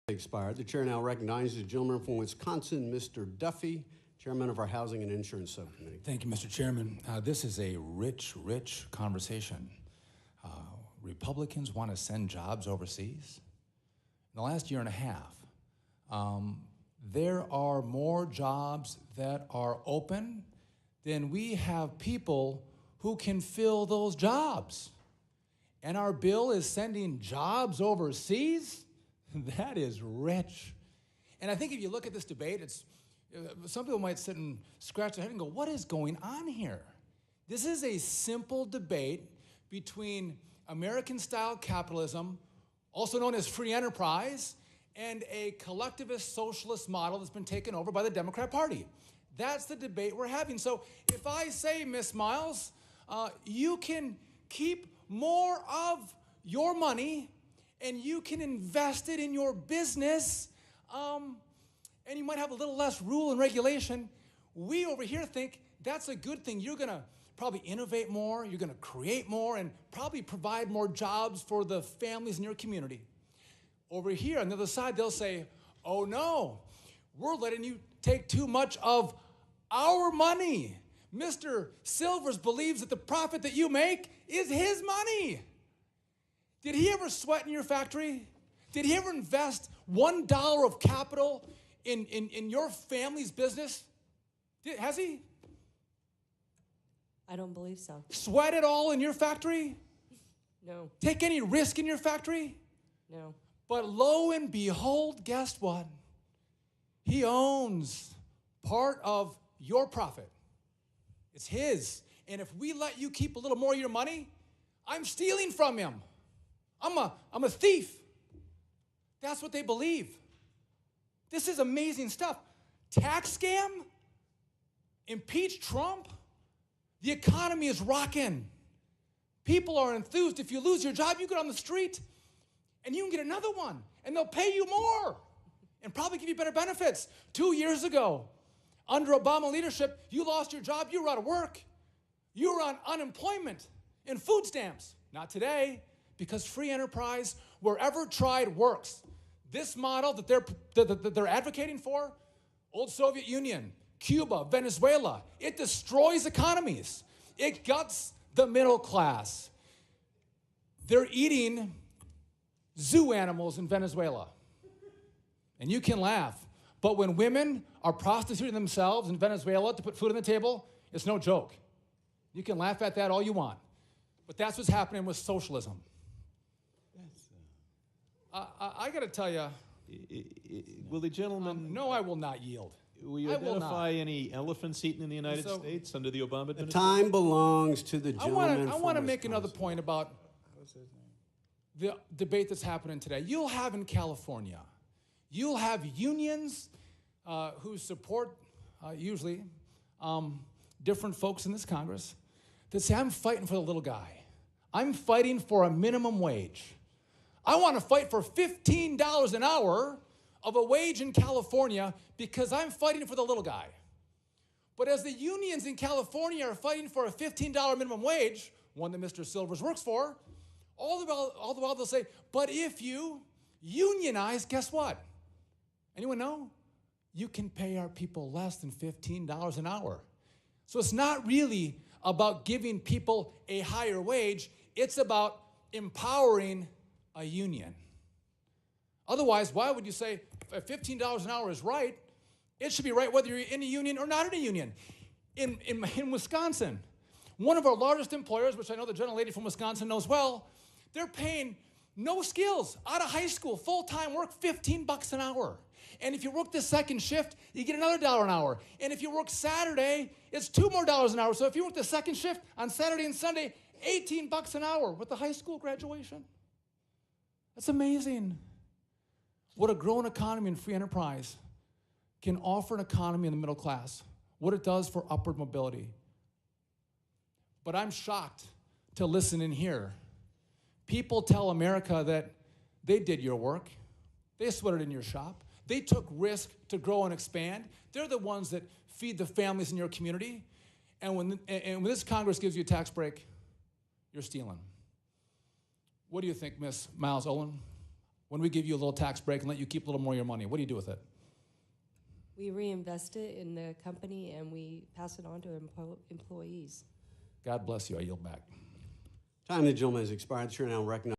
Expired. The chair now recognizes the gentleman from Wisconsin, Mr. Duffy, chairman of our Housing and Insurance Subcommittee. Thank you, Mr. Chairman. This is a rich conversation. Republicans want to send jobs overseas. In the last year and a half, there are more jobs that are open than we have people who can fill those jobs. And our bill is sending jobs overseas? That is rich. And I think if you look at this debate, some people might sit and scratch their head and go, what is going on here? This is a simple debate between American-style capitalism, also known as free enterprise, and a collectivist socialist model that's been taken over by the Democrat Party. That's the debate we're having. So if I say, Miss Miles, you can keep more of your money and you can invest it in your business, and you might have a little less rule and regulation. We over here think that's a good thing. You're gonna probably innovate more, you're gonna create more, and probably provide more jobs for the families in your community. Over here on the other side, they'll say, oh no, we're letting you take too much of our money. Mr. Silvers believes that the profit that you make is his money. Did he ever sweat in your factory? Did he ever invest $1 of capital in your family's business? Has he? I don't believe so. Sweat it all in your factory? No. Take any risk in your factory? No. But lo and behold, guess what? He owns part of your profit. It's his. And if we let you keep a little more of your money, I'm stealing from him. I'm a thief. That's what they believe. This is amazing stuff. Tax scam? Impeach Trump? The economy is rocking. People are enthused. If you lose your job, you get on the street and you can get another one, and they'll pay you more and probably give you better benefits. 2 years ago, under Obama leadership, you lost your job, you were out of work. You were on unemployment and food stamps. Not today, because free enterprise, wherever tried, works. This model that they're advocating for, old Soviet Union, Cuba, Venezuela, it destroys economies. It guts the middle class. They're eating zoo animals in Venezuela. And you can laugh, but when women are prostituting themselves in Venezuela to put food on the table, it's no joke. You can laugh at that all you want. But that's what's happening with socialism. I got to tell you. Will the gentleman... no, I will not yield. Will you identify any elephants eaten in the United States under the Obama administration? The time belongs to the gentleman. I want to make another point about the debate that's happening today. You'll have in California, you'll have unions who support, usually, different folks in this Congress that say, I'm fighting for the little guy. I'm fighting for a minimum wage. I want to fight for $15 an hour of a wage in California because I'm fighting for the little guy. But as the unions in California are fighting for a $15 minimum wage, one that Mr. Silvers works for, all the while they'll say, but if you unionize, guess what? Anyone know? You can pay our people less than $15 an hour. So it's not really about giving people a higher wage. It's about empowering a union. Otherwise, why would you say if $15 an hour is right, it should be right whether you're in a union or not in a union. In Wisconsin, one of our largest employers, which I know the gentlelady from Wisconsin knows well, they're paying no skills, out of high school, full-time work, $15 an hour. And if you work the second shift, you get another $1 an hour. And if you work Saturday, it's $2 more an hour. So if you work the second shift on Saturday and Sunday, $18 an hour with the high school graduation. That's amazing. What a growing economy and free enterprise can offer an economy in the middle class, what it does for upward mobility. But I'm shocked to listen and hear people tell America that they did your work, they sweated in your shop, they took risk to grow and expand, they're the ones that feed the families in your community, and when this Congress gives you a tax break, you're stealing. What do you think, Miss Miles Olin? when we give you a little tax break and let you keep a little more of your money? What do you do with it? We reinvest it in the company and we pass it on to employees. God bless you. I yield back. Time of the gentleman has expired. The chair now recognizes